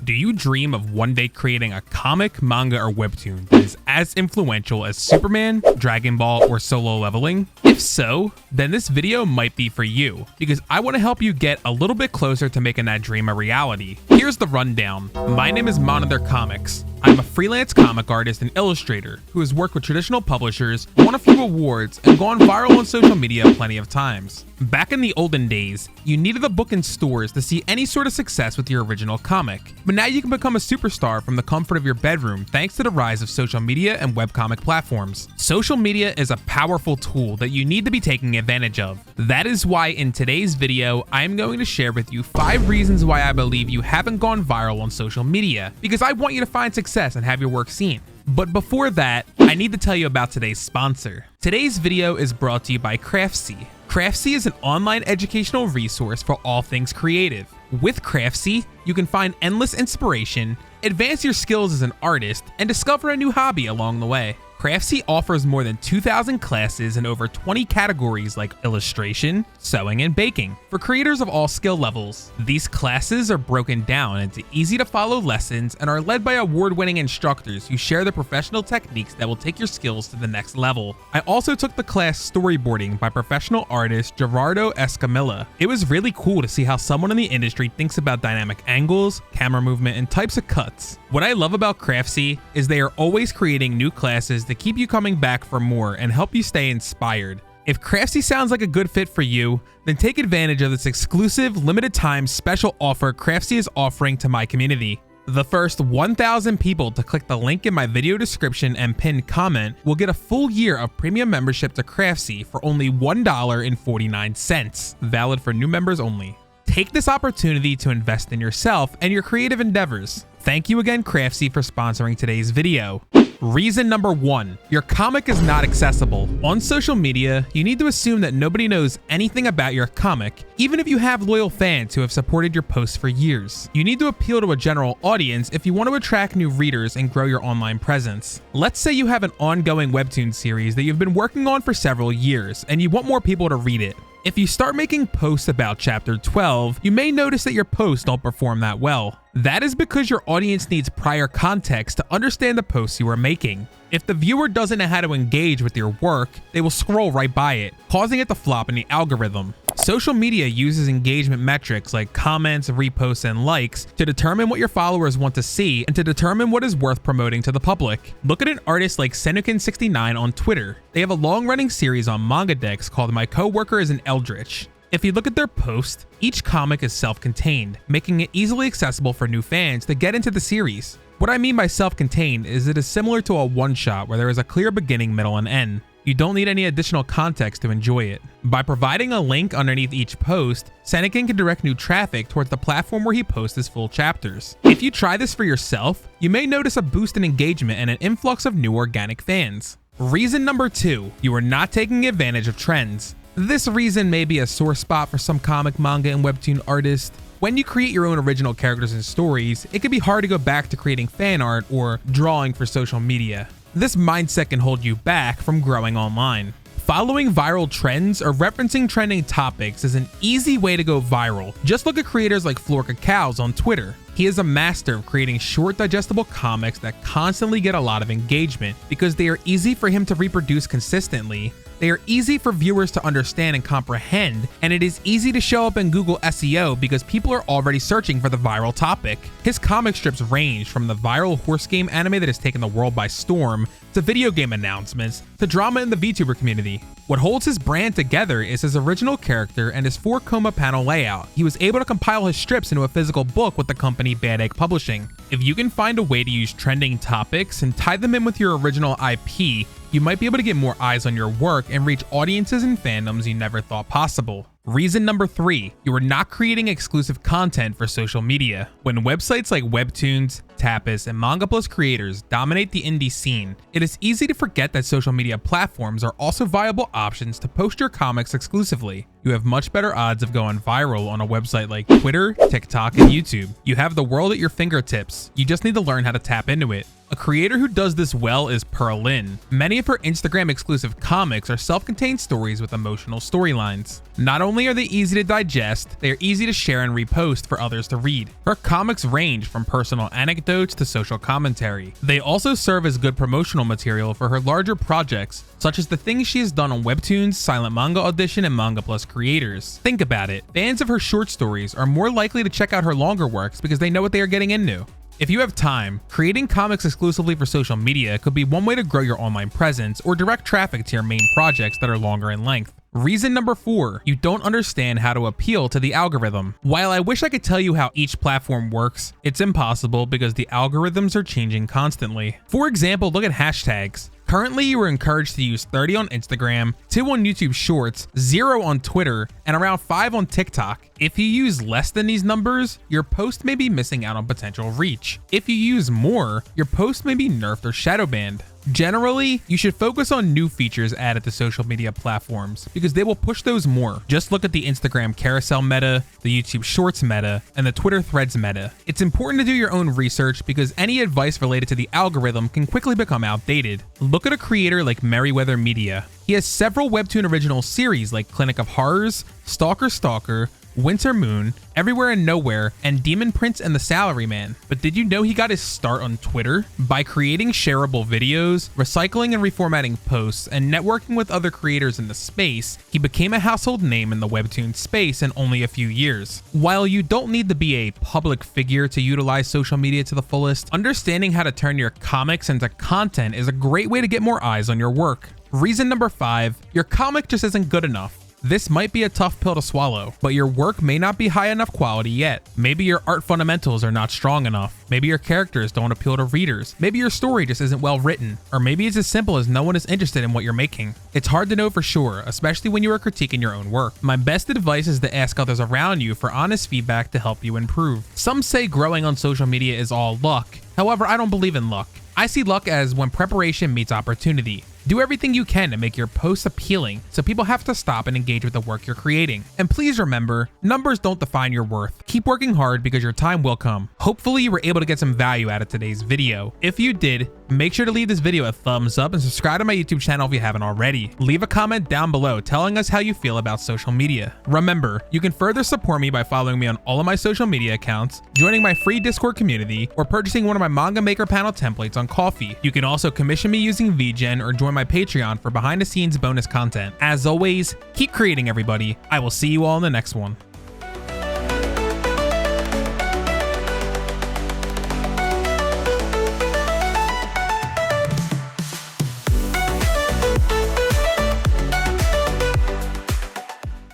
Do you dream of one day creating a comic, manga, or webtoon that is as influential as Superman, Dragon Ball, or Solo Leveling? If so, then this video might be for you, because I want to help you get a little bit closer to making that dream a reality. Here's the rundown. My name is MonitorComics. I'm a freelance comic artist and illustrator who has worked with traditional publishers, won a few awards, and gone viral on social media plenty of times. Back in the olden days, you needed a book in stores to see any sort of success with your original comic. But now you can become a superstar from the comfort of your bedroom thanks to the rise of social media and webcomic platforms. Social media is a powerful tool that you need to be taking advantage of. That is why in today's video, I'm going to share with you 5 reasons why I believe you haven't gone viral on social media, because I want you to find success and have your work seen. But before that, I need to tell you about today's sponsor. Today's video is brought to you by Craftsy. Craftsy is an online educational resource for all things creative. With Craftsy, you can find endless inspiration, advance your skills as an artist, and discover a new hobby along the way. Craftsy offers more than 2,000 classes in over 20 categories like illustration, sewing, and baking for creators of all skill levels. These classes are broken down into easy-to-follow lessons and are led by award-winning instructors who share the professional techniques that will take your skills to the next level. I also took the class Storyboarding by professional artist Gerardo Escamilla. It was really cool to see how someone in the industry thinks about dynamic angles, camera movement, and types of cuts. What I love about Craftsy is they are always creating new classes to keep you coming back for more and help you stay inspired. If Craftsy sounds like a good fit for you, then take advantage of this exclusive limited time special offer Craftsy is offering to my community. The first 1,000 people to click the link in my video description and pinned comment will get a full year of premium membership to Craftsy for only $1.49, valid for new members only. Take this opportunity to invest in yourself and your creative endeavors. Thank you again, Craftsy, for sponsoring today's video. Reason number 1, your comic is not accessible. On social media, you need to assume that nobody knows anything about your comic, even if you have loyal fans who have supported your posts for years. You need to appeal to a general audience if you want to attract new readers and grow your online presence. Let's say you have an ongoing Webtoons series that you've been working on for several years, and you want more people to read it. If you start making posts about chapter 12, you may notice that your posts don't perform that well. That is because your audience needs prior context to understand the posts you are making. If the viewer doesn't know how to engage with your work, they will scroll right by it, causing it to flop in the algorithm. Social media uses engagement metrics like comments, reposts, and likes to determine what your followers want to see and to determine what is worth promoting to the public. Look at an artist like Senukin69 on Twitter. They have a long-running series on Manga decks called My Coworker is an Eldritch. If you look at their post, each comic is self-contained, making it easily accessible for new fans to get into the series. What I mean by self-contained is it is similar to a one-shot where there is a clear beginning, middle, and end. You don't need any additional context to enjoy it. By providing a link underneath each post, Senukin can direct new traffic towards the platform where he posts his full chapters. If you try this for yourself, you may notice a boost in engagement and an influx of new organic fans. Reason number 2, you are not taking advantage of trends. This reason may be a sore spot for some comic, manga, and webtoon artists. When you create your own original characters and stories, it can be hard to go back to creating fan art or drawing for social media. This mindset can hold you back from growing online. Following viral trends or referencing trending topics is an easy way to go viral. Just look at creators like Florka Cows on Twitter. He is a master of creating short, digestible comics that constantly get a lot of engagement because they are easy for him to reproduce consistently. They are easy for viewers to understand and comprehend, and it is easy to show up in Google SEO because people are already searching for the viral topic. His comic strips range from the viral horse game anime that has taken the world by storm, to video game announcements, to drama in the VTuber community. What holds his brand together is his original character and his 4-coma panel layout. He was able to compile his strips into a physical book with the company Bad Egg Publishing. If you can find a way to use trending topics and tie them in with your original IP, you might be able to get more eyes on your work and reach audiences and fandoms you never thought possible. Reason number 3, you are not creating exclusive content for social media. When websites like Webtoons, Tapas, and Manga Plus creators dominate the indie scene, it is easy to forget that social media platforms are also viable options to post your comics exclusively. You have much better odds of going viral on a website like Twitter, TikTok, and YouTube. You have the world at your fingertips. You just need to learn how to tap into it. A creator who does this well is Perlin. Many of her Instagram exclusive comics are self-contained stories with emotional storylines. Not only are they easy to digest, they are easy to share and repost for others to read. Her comics range from personal anecdotes to social commentary. They also serve as good promotional material for her larger projects, such as the things she has done on Webtoons, Silent Manga Audition, and Manga Plus creators. Think about it, fans of her short stories are more likely to check out her longer works because they know what they are getting into. If you have time, creating comics exclusively for social media could be one way to grow your online presence or direct traffic to your main projects that are longer in length. Reason number 4, you don't understand how to appeal to the algorithm. While I wish I could tell you how each platform works, it's impossible because the algorithms are changing constantly. For example, look at hashtags. Currently, you are encouraged to use 30 on Instagram, 2 on YouTube Shorts, 0 on Twitter, and around 5 on TikTok. If you use less than these numbers, your post may be missing out on potential reach. If you use more, your post may be nerfed or shadow banned. Generally, you should focus on new features added to social media platforms because they will push those more. Just look at the Instagram carousel meta, the YouTube Shorts meta, and the Twitter Threads meta. It's important to do your own research because any advice related to the algorithm can quickly become outdated. Look at a creator like Merryweather Media. He has several Webtoon original series like Clinic of Horrors, Stalker, Winter Moon, Everywhere and Nowhere, and Demon Prince and the Salaryman. But did you know he got his start on Twitter? By creating shareable videos, recycling and reformatting posts, and networking with other creators in the space, he became a household name in the Webtoon space in only a few years. While you don't need to be a public figure to utilize social media to the fullest, understanding how to turn your comics into content is a great way to get more eyes on your work. Reason number 5, your comic just isn't good enough. This might be a tough pill to swallow, but your work may not be high enough quality yet. Maybe your art fundamentals are not strong enough. Maybe your characters don't appeal to readers. Maybe your story just isn't well written. Or maybe it's as simple as no one is interested in what you're making. It's hard to know for sure, especially when you are critiquing your own work. My best advice is to ask others around you for honest feedback to help you improve. Some say growing on social media is all luck. However, I don't believe in luck. I see luck as when preparation meets opportunity. Do everything you can to make your posts appealing so people have to stop and engage with the work you're creating. And please remember, numbers don't define your worth. Keep working hard because your time will come. Hopefully you were able to get some value out of today's video. If you did, make sure to leave this video a thumbs up and subscribe to my YouTube channel if you haven't already. Leave a comment down below telling us how you feel about social media. Remember, you can further support me by following me on all of my social media accounts, joining my free Discord community, or purchasing one of my Manga Maker panel templates on Ko-fi. You can also commission me using VGen or join my Patreon for behind the scenes bonus content. As always, keep creating everybody. I will see you all in the next one.